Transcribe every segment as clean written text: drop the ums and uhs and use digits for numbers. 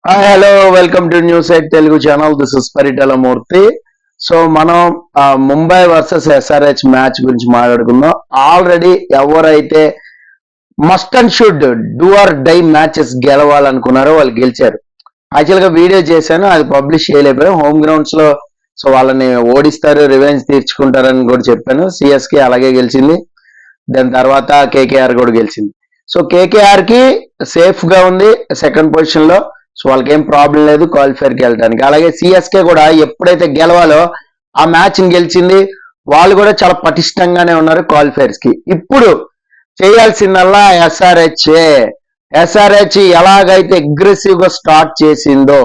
Hello welcome to news eight Telugu channel. This is Paritala Murthy. So మనం Mumbai versus SRH match గురించి మాట్లాడుకుందాం. Already ఎవరైతే must and should do or die matches గెలవాలనుకున్నారో వాళ్ళు గెలిచారు. యాక్చువల్ గా వీడియో చేశాను, అది పబ్లిష్ చేయలేకపోయాం. హోమ్ గ్రౌండ్స్ లో సో వాళ్ళని ఓడిస్తారు, రివెంజ్ తీర్చుకుంటారని కూడా చెప్పాను. సిఎస్కే అలాగే గెలిచింది. దాని తర్వాత కేకేఆర్ కూడా గెలిచింది. సో కేకేఆర్ కి సేఫ్ గా ఉంది సెకండ్ పొజిషన్ లో. సో వాళ్ళకి ఏం ప్రాబ్లం లేదు క్వాలిఫైర్ కి వెళ్ళడానికి. అలాగే సిఎస్కే కూడా ఎప్పుడైతే గెలవాలో ఆ మ్యాచ్ ని గెలిచింది. వాళ్ళు కూడా చాలా పటిష్టంగానే ఉన్నారు క్వాలిఫైర్స్ కి. ఇప్పుడు చేయాల్సిందల్లా ఎస్ఆర్హెచ్ ఎలాగైతే అగ్రెసివ్ గా స్టార్ట్ చేసిందో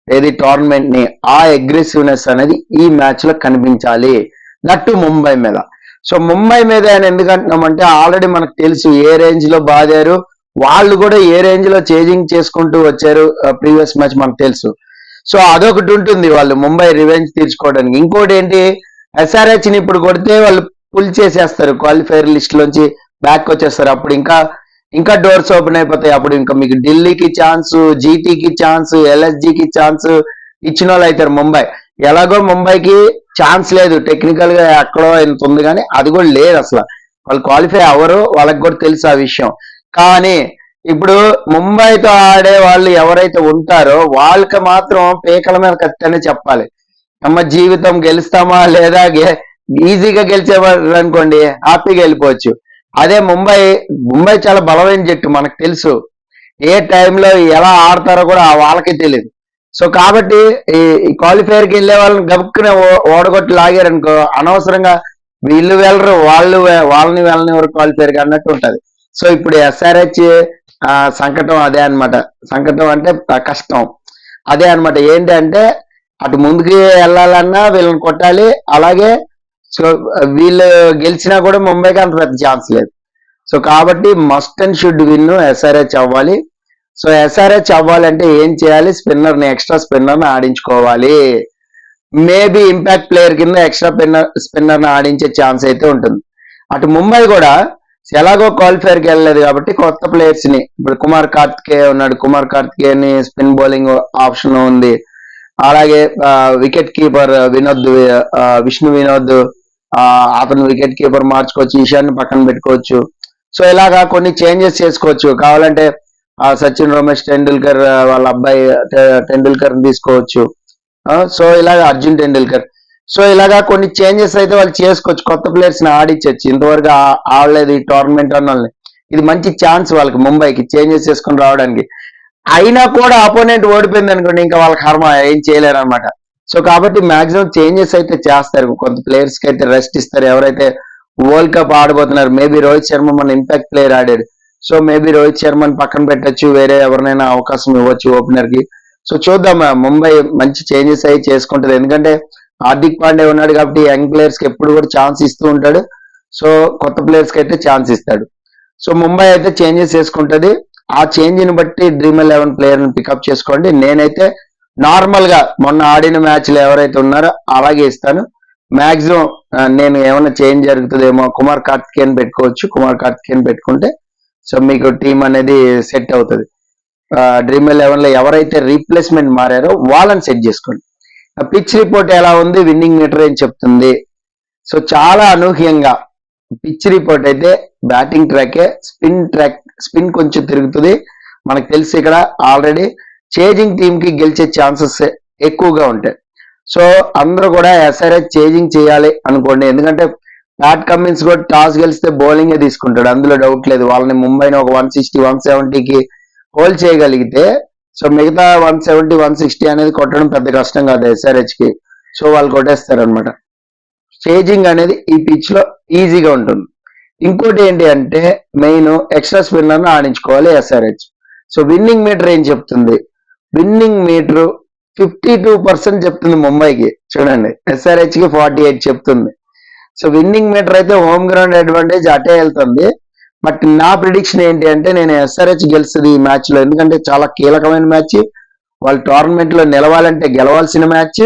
ఏది టోర్నమెంట్ ని, ఆ అగ్రెసివ్నెస్ అనేది ఈ మ్యాచ్ లో కనిపించాలి. దట్టు ముంబై మీద. సో ముంబై మీద ఆయన ఎందుకు అంటున్నామంటే ఆల్రెడీ మనకు తెలుసు ఏ రేంజ్ లో బాదారు, వాళ్ళు కూడా ఏ రేంజ్ లో చేంజింగ్ చేసుకుంటూ వచ్చారు. ప్రీవియస్ మ్యాచ్ మనకు తెలుసు. సో అదొకటి ఉంటుంది వాళ్ళు ముంబై రివెంజ్ తీర్చుకోవడానికి. ఇంకోటి ఏంటి, ఎస్ఆర్హెచ్ ని ఇప్పుడు కొడితే వాళ్ళు పుల్ చేసేస్తారు, క్వాలిఫైర్ లిస్ట్ లోంచి బ్యాక్ వచ్చేస్తారు. అప్పుడు ఇంకా డోర్స్ ఓపెన్ అయిపోతాయి. అప్పుడు ఇంకా మీకు ఢిల్లీకి ఛాన్స్, జీటీకి ఛాన్స్, ఎల్ఎస్జికి ఛాన్స్ ఇచ్చిన వాళ్ళు అవుతారు. ముంబై ఎలాగో ముంబైకి ఛాన్స్ లేదు, టెక్నికల్ గా ఎక్కడో ఎంత ఉంది, కానీ అది కూడా లేదు అసలు. వాళ్ళు క్వాలిఫై అవ్వరు, వాళ్ళకి కూడా తెలుసు ఆ విషయం. కానీ ఇప్పుడు ముంబైతో ఆడే వాళ్ళు ఎవరైతే ఉంటారో వాళ్ళకి మాత్రం పేకల మీద కత్తనే చెప్పాలి. అమ్మ జీవితం గెలుస్తామా లేదా, ఈజీగా గెలిచేవాళ్ళు అనుకోండి హ్యాపీగా వెళ్ళిపోవచ్చు. అదే ముంబై చాలా బలమైన జట్టు, మనకు తెలుసు. ఏ టైంలో ఎలా ఆడతారో కూడా వాళ్ళకి తెలియదు. సో కాబట్టి ఈ క్వాలిఫైర్కి వెళ్ళే వాళ్ళని గబుక్కునే ఓడగొట్టి లాగారనుకో, అనవసరంగా వీళ్ళు వెళ్ళరు, వాళ్ళని వరకు క్వాలిఫైర్కి అన్నట్టు ఉంటది. సో ఇప్పుడు ఎస్ఆర్హెచ్ సంకటం అదే అనమాట. సంకటం అంటే కష్టం అదే అనమాట. ఏంటి అంటే అటు ముందుకి వెళ్ళాలన్నా వీళ్ళని కొట్టాలి. అలాగే సో వీళ్ళు గెలిచినా కూడా ముంబైకి అంత పెద్ద ఛాన్స్ లేదు. సో కాబట్టి must and should win SRH అవ్వాలి. సో ఎస్ఆర్హెచ్ అవ్వాలంటే ఏం చేయాలి, స్పిన్నర్ని, ఎక్స్ట్రా స్పిన్నర్ని ఆడించుకోవాలి. మేబీ ఇంపాక్ట్ ప్లేయర్ కింద ఎక్స్ట్రా స్పిన్నర్ని ఆడించే ఛాన్స్ అయితే ఉంటుంది. అటు ముంబై కూడా ఎలాగో క్వాలిఫైర్కి వెళ్ళలేదు కాబట్టి కొత్త ప్లేయర్స్ ని, ఇప్పుడు కుమార్ కార్తికేయ ఉన్నాడు, Kumar Karthikeyani spin bowling option ఉంది. అలాగే వికెట్ కీపర్ విష్ణు వినోద్, అతను వికెట్ కీపర్ మార్చుకోవచ్చు, ఈశాన్ని పక్కన పెట్టుకోవచ్చు. సో ఇలాగా కొన్ని చేంజెస్ చేసుకోవచ్చు. కావాలంటే సచిన్ రమేష్ టెండూల్కర్ వాళ్ళ అబ్బాయి టెండూల్కర్ తీసుకోవచ్చు. సో ఇలాగ అర్జున్ టెండూల్కర్. సో ఇలాగా కొన్ని చేంజెస్ అయితే వాళ్ళు చేసుకోవచ్చు, కొత్త ప్లేయర్స్ ని ఆడిచ్చచ్చు. ఇంతవరకు ఆడలేదు ఈ టోర్నమెంట్ అన్న వాళ్ళని. ఇది మంచి ఛాన్స్ వాళ్ళకి ముంబైకి చేంజెస్ చేసుకుని రావడానికి. అయినా కూడా అపోనెంట్ ఓడిపోయింది అనుకోండి, ఇంకా వాళ్ళకి కర్మ, ఏం చేయలేరు అనమాట. సో కాబట్టి మాక్సిమం చేంజెస్ అయితే చేస్తారు, కొంత ప్లేయర్స్ కి అయితే రెస్ట్ ఇస్తారు. ఎవరైతే వరల్డ్ కప్ ఆడబోతున్నారు, మేబీ రోహిత్ శర్మ మన ఇంపాక్ట్ ప్లేయర్ ఆడాడు. సో మేబీ రోహిత్ శర్మని పక్కన పెట్టచ్చు, వేరే ఎవరినైనా అవకాశం ఇవ్వచ్చు ఓపెనర్ కి. సో చూద్దాం, ముంబై మంచి చేంజెస్ అయి చేసుకుంటది. ఎందుకంటే హార్దిక్ పాండే ఉన్నాడు కాబట్టి యంగ్ ప్లేయర్స్ కి ఎప్పుడు కూడా ఛాన్స్ ఇస్తూ ఉంటాడు. సో కొత్త ప్లేయర్స్ కి అయితే ఛాన్స్ ఇస్తాడు. సో ముంబై అయితే చేంజెస్ చేసుకుంటది. ఆ చేంజ్ ని బట్టి డ్రీమ్ 11 ప్లేయర్ ని పికప్ చేసుకోండి. నేనైతే నార్మల్ గా మొన్న ఆడిన మ్యాచ్ లో ఎవరైతే ఉన్నారో అలాగే ఇస్తాను. మాక్సిమం నేను ఏమైనా చేంజ్ జరుగుతుందేమో, కుమార్ కార్తికేయన్ పెట్టుకోవచ్చు. కుమార్ కార్తికేయన్ పెట్టుకుంటే సో మీకు టీం అనేది సెట్ అవుతుంది. డ్రీమ్ 11 లో ఎవరైతే రీప్లేస్మెంట్ మారారో వాళ్ళని సెట్ చేసుకోండి. పిచ్ రిపోర్ట్ ఎలా ఉంది, విన్నింగ్ మీటర్ ఏం చెప్తుంది? సో చాలా అనూహ్యంగా పిచ్ రిపోర్ట్ అయితే బ్యాటింగ్ ట్రాకే, స్పిన్ కొంచెం తిరుగుతుంది. మనకు తెలిసి ఇక్కడ ఆల్రెడీ చేజింగ్ టీమ్ కి గెలిచే ఛాన్సెస్ ఎక్కువగా ఉంటాయి. సో అందరూ కూడా ఎస్ఆర్హెచ్ చేజింగ్ చేయాలి అనుకోండి. ఎందుకంటే ప్యాట్ కమిన్స్ కూడా టాస్ గెలిస్తే బౌలింగే తీసుకుంటాడు, అందులో డౌట్ లేదు. వాళ్ళని ముంబైని ఒక 160, 170కి హోల్డ్ చేయగలిగితే సో మిగతా 170, 160 అనేది కొట్టడం పెద్ద కష్టం కాదు ఎస్ఆర్హెచ్ కి. సో వాళ్ళు కొట్టేస్తారు అనమాట. చేజింగ్ అనేది ఈ పిచ్ లో ఈజీగా ఉంటుంది. ఇంకోటి ఏంటి అంటే మెయిన్ ఎక్స్ట్రా స్పిన్నర్ ను ఆడించుకోవాలి ఎస్ఆర్హెచ్. సో విన్నింగ్ మీటర్ ఏం చెప్తుంది? విన్నింగ్ మీటర్ 52% చెప్తుంది ముంబైకి. చూడండి, ఎస్ఆర్హెచ్ కి 48 చెప్తుంది. సో విన్నింగ్ మీటర్ అయితే హోమ్ గ్రౌండ్ అడ్వాంటేజ్ అటే వెళ్తుంది. బట్ నా ప్రిడిక్షన్ ఏంటి అంటే నేను ఎస్ఆర్హెచ్ గెలుస్తుంది ఈ మ్యాచ్ లో. ఎందుకంటే చాలా కీలకమైన మ్యాచ్, వాళ్ళు టోర్నమెంట్ లో నిలవాలంటే గెలవాల్సిన మ్యాచ్.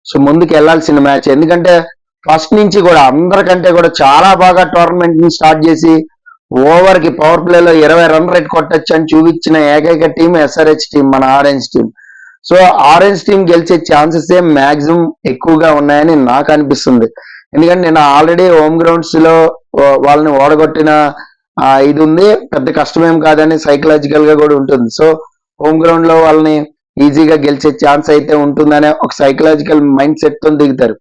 సో ముందుకు వెళ్లాల్సిన మ్యాచ్. ఎందుకంటే ఫస్ట్ నుంచి కూడా అందరికంటే కూడా చాలా బాగా టోర్నమెంట్ ని స్టార్ట్ చేసి ఓవర్ కి పవర్ ప్లే లో 20 రన్ రేట్ కొట్టచ్చు అని చూపించిన ఏకైక టీం ఎస్ఆర్హెచ్ టీం, మన orange team. So orange team గెలిచే ఛాన్సెస్ మాక్సిమం ఎక్కువగా ఉన్నాయని నాకు అనిపిస్తుంది. ఎందుకంటే నేను ఆల్రెడీ హోమ్ గ్రౌండ్స్ లో వాళ్ళని ఓడగొట్టిన ఇది ఉంది, పెద్ద కష్టమేం కాదని సైకలాజికల్ గా కూడా ఉంటుంది. సో హోమ్ గ్రౌండ్ లో వాళ్ళని ఈజీగా గెలిచే ఛాన్స్ అయితే ఉంటుందనే ఒక సైకలాజికల్ మైండ్ సెట్ తో దిగుతారు.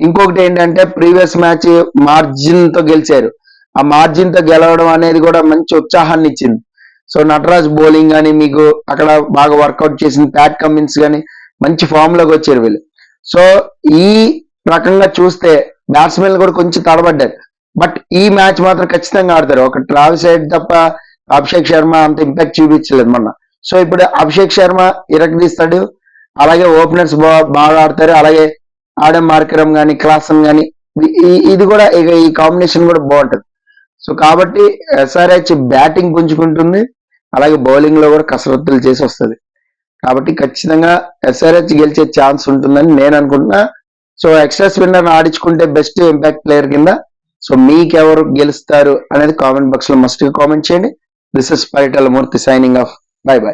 ఇంకొకటి ఏంటంటే ప్రీవియస్ మ్యాచ్ మార్జిన్ తో గెలిచారు. ఆ మార్జిన్ తో గెలవడం అనేది కూడా మంచి ఉత్సాహాన్ని ఇచ్చింది. సో నటరాజ్ బౌలింగ్ కానీ మీకు అక్కడ బాగా వర్కౌట్ చేసింది, ప్యాట్ కమిన్స్ కానీ మంచి ఫామ్ లోకి వచ్చారు వీళ్ళు. సో ఈ రకంగా చూస్తే బ్యాట్స్మెన్ కూడా కొంచెం తడబడ్డారు. బట్ ఈ మ్యాచ్ మాత్రం ఖచ్చితంగా ఆడతారు. ఒక ట్రావిస్ హెడ్ తప్ప అభిషేక్ శర్మ అంత ఇంపాక్ట్ చూపించలేదు మొన్న. సో ఇప్పుడు అభిషేక్ శర్మ ఇరగదీస్తాడు, అలాగే ఓపెనర్స్ బాగా ఆడతారు, అలాగే ఆడమ్ మార్కరమ్ కానీ క్లాసన్ కానీ ఇది కూడా ఇక ఈ కాంబినేషన్ కూడా బాగుంటది. సో కాబట్టి ఎస్ఆర్హెచ్ బ్యాటింగ్ పుంజుకుంటుంది, అలాగే బౌలింగ్ లో కూడా కసరత్తులు చేసి వస్తుంది. కాబట్టి ఖచ్చితంగా ఎస్ఆర్హెచ్ గెలిచే ఛాన్స్ ఉంటుందని నేను అనుకుంటున్నా. సో ఎక్స్ట్రా స్పిన్నర్ ఆడించుకుంటే బెస్ట్ ఇంపాక్ట్ ప్లేయర్ కింద. సో మీకెవరు గెలుస్తారు అనేది కామెంట్ బాక్స్ లో మస్ట్ కామెంట్ చేయండి. This is Paritala Murthy signing off. Bye by.